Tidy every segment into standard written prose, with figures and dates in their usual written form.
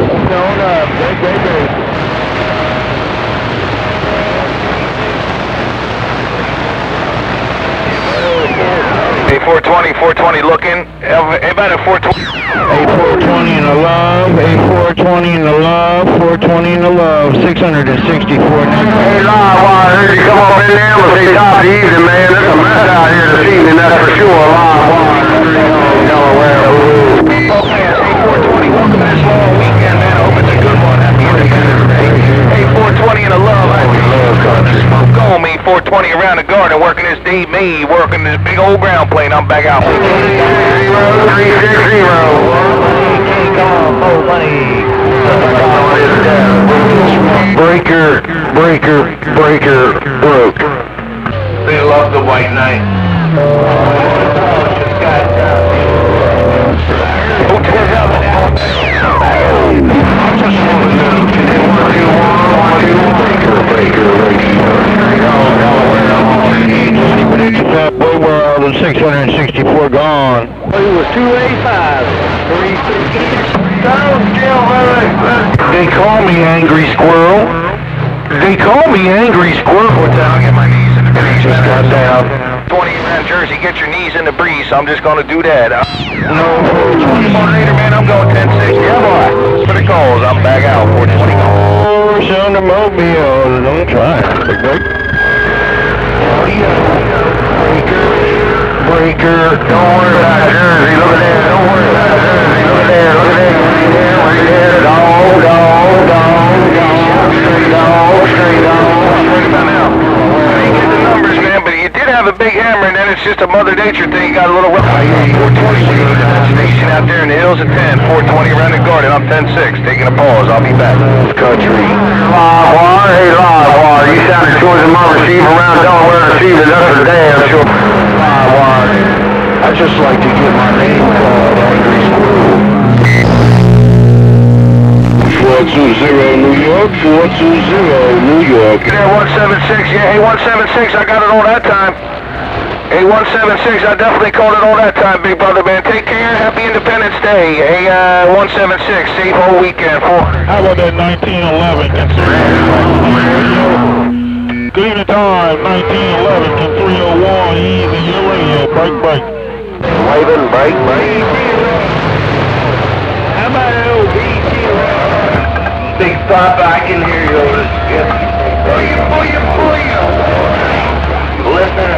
Going up. Great. Hey, 420 looking. Everybody at 420. A420 in the love, A420 in the love, 420 in the love, 664. Hey, live wire, you come up in there, we'll see top of the evening, man. There's a mess out here this evening, that's for sure. Live wire, Delaware. Okay, A420, welcome to this long weekend, man. I hope it's a good one. Happy Independence Day. A420 in the love. I love country. Go me, 420 around the garden, working this D, me, working this big old ground plane. I'm back out. 360. More money. Breaker, broke. They love the white knight. That boy world and 664 gone. It was 285. 360. They call me Angry Squirrel. What's that? I'll get my knees in the breeze. Just got down. 20 around Jersey, get your knees in the breeze. So I'm just going to do that. No. 20 more later, man. I'm going 10-6. Yeah, boy. For the calls, I'm back out. 420 gone. Horse on the mobile. Don't try it. Breaker. Don't worry about Jersey. Look at that. Don't worry about Jersey. Look at that. Right there. Straight on. I didn't get the numbers, man, but you did have a big hammer, and then it's just a Mother Nature thing. Got a little rough. 420 station out there in the hills at 10. 420 around the garden. I'm 10-6. Taking a pause. I'll be back. Country. Live wire. Hey, live wire. You sounded choosing my receiver around Delaware receiver. That's for damn sure. Live wire. I just like to get my name called Angry Squirrel. 420 New York, 420 New York. Get there, 176. Yeah, hey, 176. I got it all that time. Hey, 176. I definitely called it all that time, big brother, man. Take care. Happy Independence Day. Hey, 176. Safe whole weekend. How about that 1911? Good evening time, 1911, can 301, easy, your radio, break. Waving, break. How about LBT? Big Papa, I can hear you. Pull you. Listen.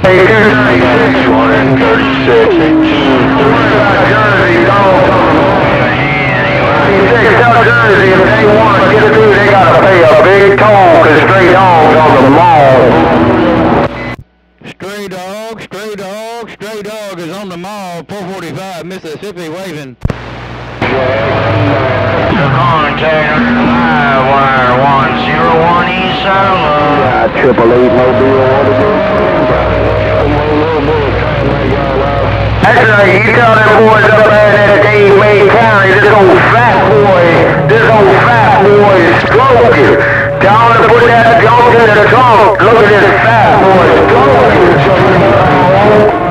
Hey, 236. Tell Jersey if they want to get a dude, they gotta pay a big toll, cause Straydog on the mall. Straydog is on the mall, 445 Mississippi, waving. Contact live wire 101 East Silo. 888 Mobile. That's right, you tell them boys up there that Dave May County, this old fat boy is stroking. Tell them to put that junk in the trunk. Look at this fat boy stroking.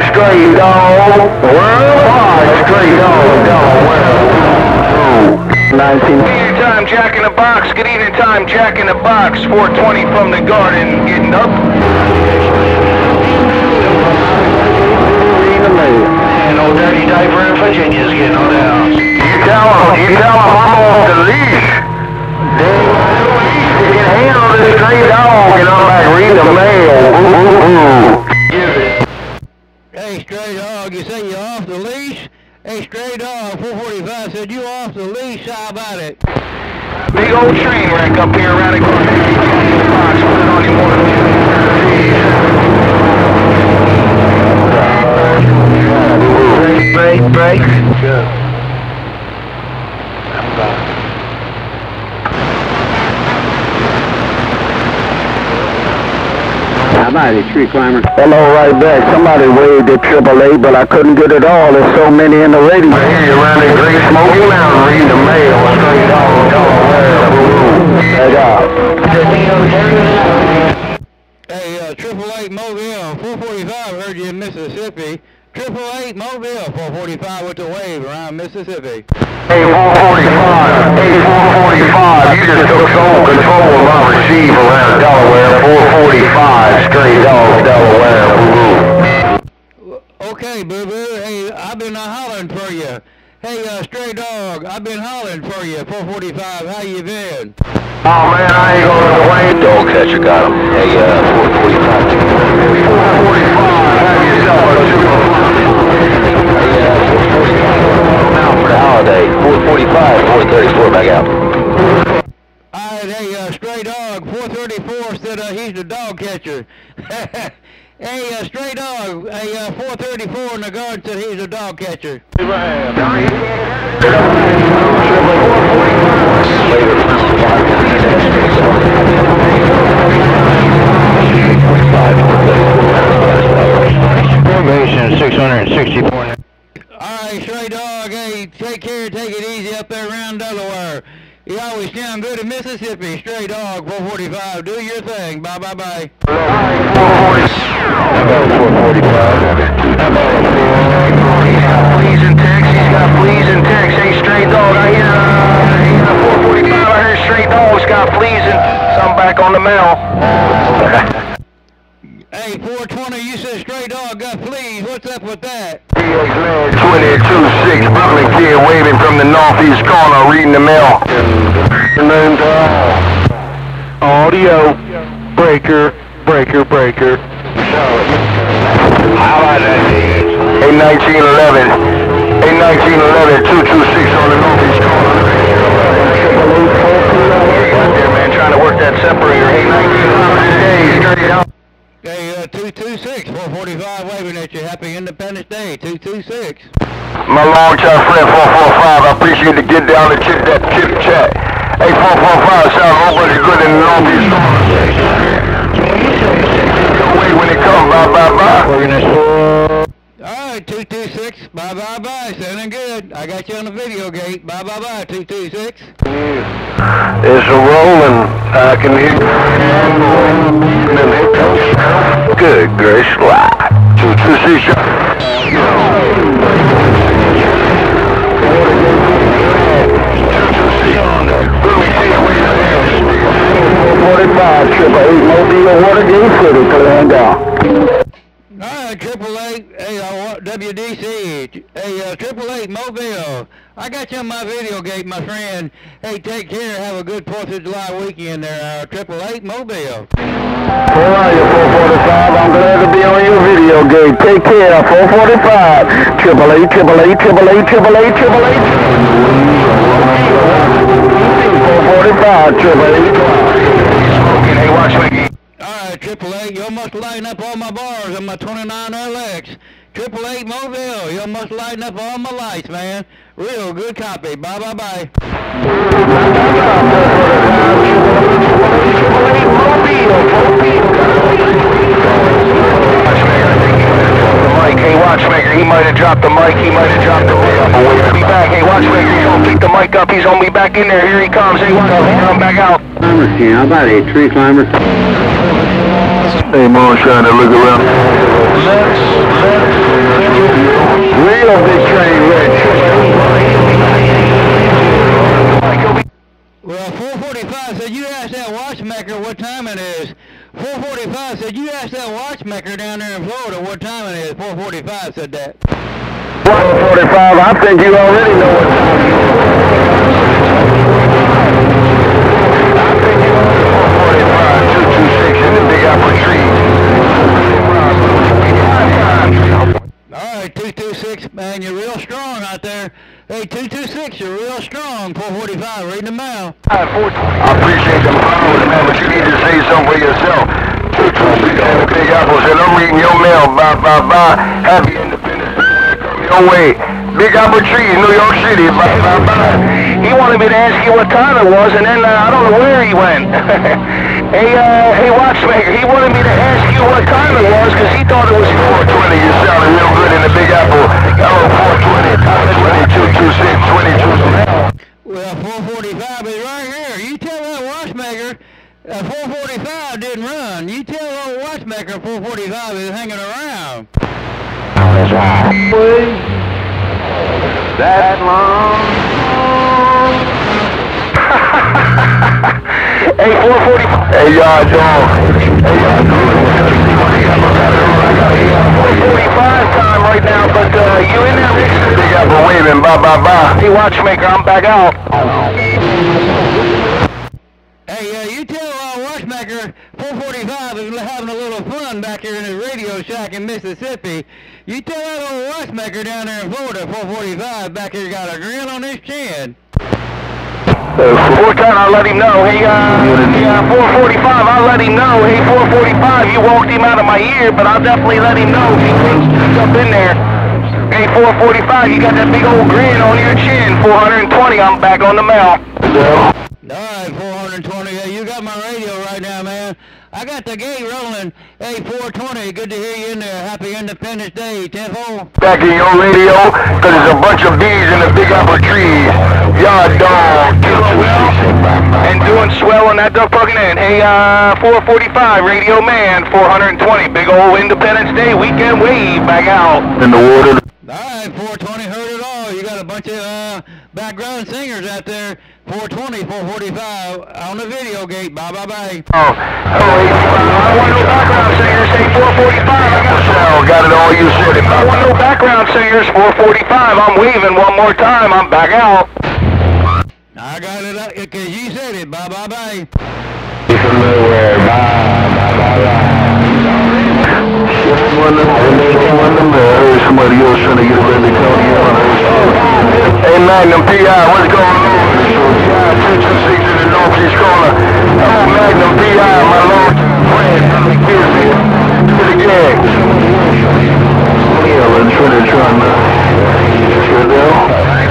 Straydog, worldwide, Straydog, Delaware. 19. Good evening time, Jack in the Box. Good evening time, Jack in the Box. 420 from the garden, getting up. And no dirty diaper in Virginia's getting on down. You tell them I'm off the leash. They can handle this stray dog and I'm like, read the mail. Hey, Straydog, you say you're off the leash? Hey, Straydog, 445 said you off the leash, how about it? Big old train wreck up here around the corner. Box, put it on your morning. Break. Good. I'm back. How about it, tree climber? Hello, right back. Somebody waved at AAA, but I couldn't get it all. There's so many in the radio. I hear you around the Great Smoky Mountain reading the mail. Straight on, Hey, 888 Mobile, 445 heard you in Mississippi. 888 Mobile, 445 with the wave around Mississippi. Hey, 445. I've been hollering for you, 445. How you been? Oh man, I ain't gonna let away. Dog catcher got him. Hey, 445. 445. Have yourself a super. Now for the holiday. 445. 434. Back out. Alright, hey, Straydog, 434 said he's the dog catcher. Hey, Straydog, hey, 434 in the guard said he's a dog catcher. Probation 664. Alright, Straydog, hey, take care, take it easy up there around Delaware. You always sound good in Mississippi. Straydog, 445. Do your thing. Bye, bye, bye. 445. He's got fleas and ticks. He's got fleas and ticks. Hey, Straydog, I hear 445. I heard Straydog's got fleas and some back on the mail. Hey, 420, you said Straydog got fleas. What's up with that? 22-6, Brooklyn kid waving from the northeast corner, reading the mail. And audio, breaker. How about that, dude? 1911, 226 on the northeast corner. Out there, man, trying to work that separator. 1911, Hey, 226, 445 waving at you. Happy Independence Day, 226. My long-time friend, 445, I appreciate the get down and check that chip chat. Hey, 445, sounds a whole bunch of good in the northeast corner. Wait when it comes, bye. Alright, 226, bye. Sounding good. I got you on the video gate. Bye, 226. It's a rolling. I can hear it. Good gracious, 226. 45, 888 Mobile, Watergate City, clearing down. Alright, 888, hey, WDC, hey, 888 Mobile. I got you on my video gate, my friend. Hey, take care, have a good 4th of July weekend there, 888 Mobile. Where are you, 445? I'm glad to be on your video gate. Take care, 445. 888. 445, 888. Hey, watch me. Alright, 888, you almost lighting up all my bars on my 29LX. 888 Mobile, you almost lighting up all my lights, man. Real good copy. Bye. Hey, watchmaker, he might have dropped the mic, he might have dropped the mic. He'll be back. Hey, watchmaker, he's gonna pick the mic up, he's gonna be back in there. Here he comes. Hey, watchmaker, come back out. How about a tree climber? Hey, Mo's trying to look around. Real big train, Rich. Well, 445 said you asked that watchmaker what time it is. 445 said you asked that watchmaker down there in Florida what time it is. 445 said that. 145, I think you already know what time it is. I think you already know 445, 226 in the Big Apple trees. Alright, 226, man, you're real strong out there. Hey, 226, you're real strong. 445, reading them out. I appreciate them following, man, but you need to say something for yourself. 226 Big Apple said, I'm reading your mail. Bye. Happy Independence Day. Your way. Big Apple Trees, New York City. Bye. He wanted me to ask you what time it was, and then I don't know where he went. Hey, watchmaker, he wanted me to ask you what time it was, because he thought it was 420. You're sounding real good in the Big Apple. Hello, 420, 22, 22. Well, 445 is right here. You tell that watchmaker 445 didn't run. You tell old watchmaker 445 is hanging around. That's right. That long. Hey, 445. Hey, y'all, dog. Hey, y'all, 445 time, right now, but you in there, Rick? Big Apple waving, bye, bye, bye. Hey, watchmaker, I'm back out. Hey, you tell Watchmaker 445 is having a little fun back here in his radio shack in Mississippi. You tell that old Watchmaker down there in Florida, 445, back here got a grin on his chin. 410, I'll let him know. Hey, 445, I'll let him know. Hey, 445, you walked him out of my ear, but I'll definitely let him know if he thinks to jump in there. Hey, 445, you got that big old grin on your chin. 420, I'm back on the mail. Alright, 420, you got my radio right now, man. I got the gate rolling. Hey, 420, good to hear you in there. Happy Independence Day, 10-4. Back in your radio, because there's a bunch of bees in the Big Apple trees. Yard dog. And doing swell on that duck fucking end. Hey, 445, Radio Man, 420, big old Independence Day weekend wave, back out. In the water. Alright, 420, heard it all. You got a bunch of background singers out there. 420, 445, on the video gate. Bye, bye, bye. Oh, I want no background singers. Hey, 445, I got it all you said. I want no background singers. 445, I'm waving one more time. I'm back out. I got it up because you said it. Bye, bye, bye. From nowhere. Bye, bye, bye, bye. Somebody else trying to get a baby Tony on. Hey, Magnum PI, what's going on? Attention 6 in the northeast corner. Oh, Magnum PI, my lord friend from the business. To the gang. Yeah, let's try to Straydog.